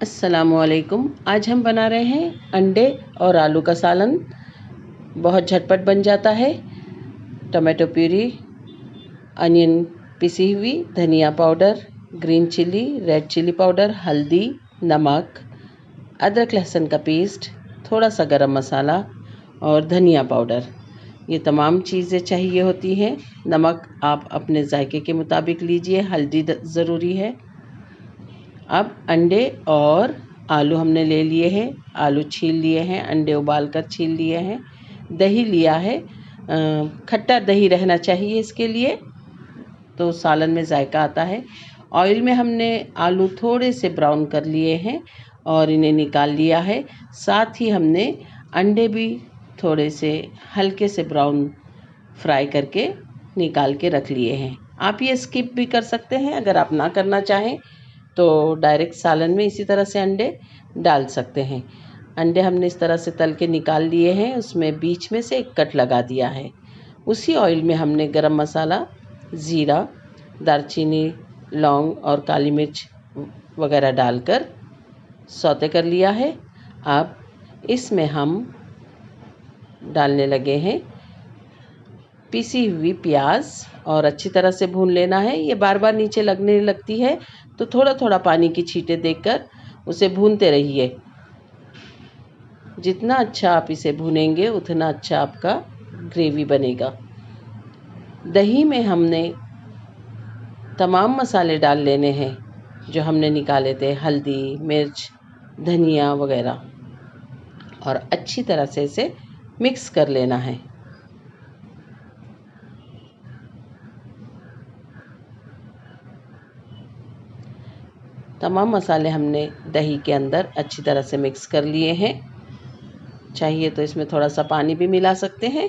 अस्सलामुअलैकुम। आज हम बना रहे हैं अंडे और आलू का सालन। बहुत झटपट बन जाता है। टमाटो प्यूरी, अनियन पिसी हुई, धनिया powder, green chilli, red chilli powder, हल्दी, नमक, अदरक लहसुन का पेस्ट, थोड़ा सा गरम मसाला और धनिया पाउडर। ये तमाम चीज़ें चाहिए होती हैं। नमक आप अपने जायके के मुताबिक लीजिए, हल्दी ज़रूरी है। अब अंडे और आलू हमने ले लिए हैं। आलू छील लिए हैं, अंडे उबाल कर छील लिए हैं, दही लिया है। खट्टा दही रहना चाहिए इसके लिए, तो सालन में जायका आता है। ऑयल में हमने आलू थोड़े से ब्राउन कर लिए हैं और इन्हें निकाल लिया है। साथ ही हमने अंडे भी थोड़े से हल्के से ब्राउन फ्राई करके निकाल के रख लिए हैं। आप ये स्किप भी कर सकते हैं, अगर आप ना करना चाहें तो डायरेक्ट सालन में इसी तरह से अंडे डाल सकते हैं। अंडे हमने इस तरह से तल के निकाल लिए हैं, उसमें बीच में से एक कट लगा दिया है। उसी ऑयल में हमने गरम मसाला, ज़ीरा, दालचीनी, लौंग और काली मिर्च वगैरह डालकर सौते कर लिया है। अब इसमें हम डालने लगे हैं पिसी हुई प्याज और अच्छी तरह से भून लेना है। ये बार बार नीचे लगने लगती है, तो थोड़ा थोड़ा पानी की छींटें देकर उसे भूनते रहिए। जितना अच्छा आप इसे भूनेंगे उतना अच्छा आपका ग्रेवी बनेगा। दही में हमने तमाम मसाले डाल लेने हैं जो हमने निकाले थे, हल्दी, मिर्च, धनिया वगैरह, और अच्छी तरह से इसे मिक्स कर लेना है। तमाम मसाले हमने दही के अंदर अच्छी तरह से मिक्स कर लिए हैं। चाहिए तो इसमें थोड़ा सा पानी भी मिला सकते हैं।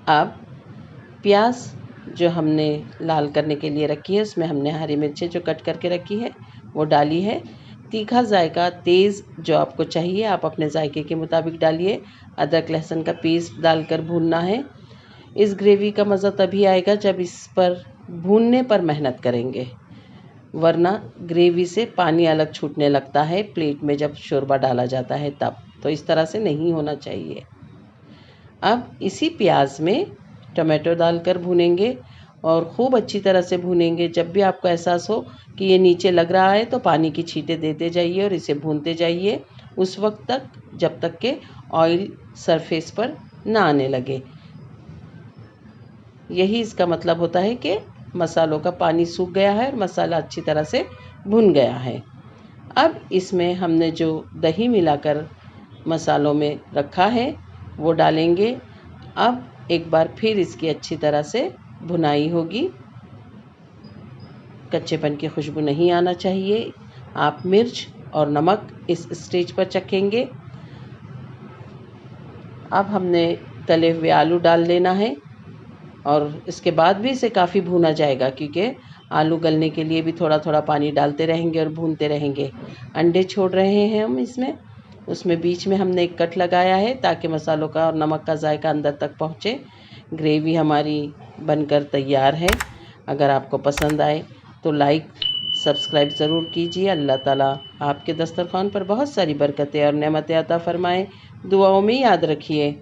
अब प्याज जो हमने लाल करने के लिए रखी है, उसमें हमने हरी मिर्चें जो कट करके रखी है वो डाली है। तीखा जायका तेज़ जो आपको चाहिए आप अपने जायके के मुताबिक डालिए। अदरक लहसुन का पेस्ट डालकर भूनना है। इस ग्रेवी का मज़ा तभी आएगा जब इस पर भूनने पर मेहनत करेंगे, वरना ग्रेवी से पानी अलग छूटने लगता है प्लेट में जब शोरबा डाला जाता है तब। तो इस तरह से नहीं होना चाहिए। अब इसी प्याज में टमाटो डालकर भूनेंगे और खूब अच्छी तरह से भूनेंगे। जब भी आपको एहसास हो कि ये नीचे लग रहा है तो पानी की छींटें देते जाइए और इसे भूनते जाइए उस वक्त तक जब तक कि ऑयल सरफेस पर ना आने लगे। यही इसका मतलब होता है कि मसालों का पानी सूख गया है और मसाला अच्छी तरह से भुन गया है। अब इसमें हमने जो दही मिलाकर मसालों में रखा है वो डालेंगे। अब एक बार फिर इसकी अच्छी तरह से भुनाई होगी। कच्चेपन की खुशबू नहीं आना चाहिए। आप मिर्च और नमक इस स्टेज पर चखेंगे। अब हमने तले हुए आलू डाल लेना है और इसके बाद भी इसे काफ़ी भूना जाएगा, क्योंकि आलू गलने के लिए भी थोड़ा थोड़ा पानी डालते रहेंगे और भूनते रहेंगे। अंडे छोड़ रहे हैं हम इसमें, उसमें बीच में हमने एक कट लगाया है ताकि मसालों का और नमक का जायका अंदर तक पहुँचे। ग्रेवी हमारी बनकर तैयार है। अगर आपको पसंद आए तो लाइक सब्सक्राइब ज़रूर कीजिए। अल्लाह ताला आपके दस्तरखान पर बहुत सारी बरकतें और नेमतें अता फ़रमाएँ। दुआओं में याद रखिए।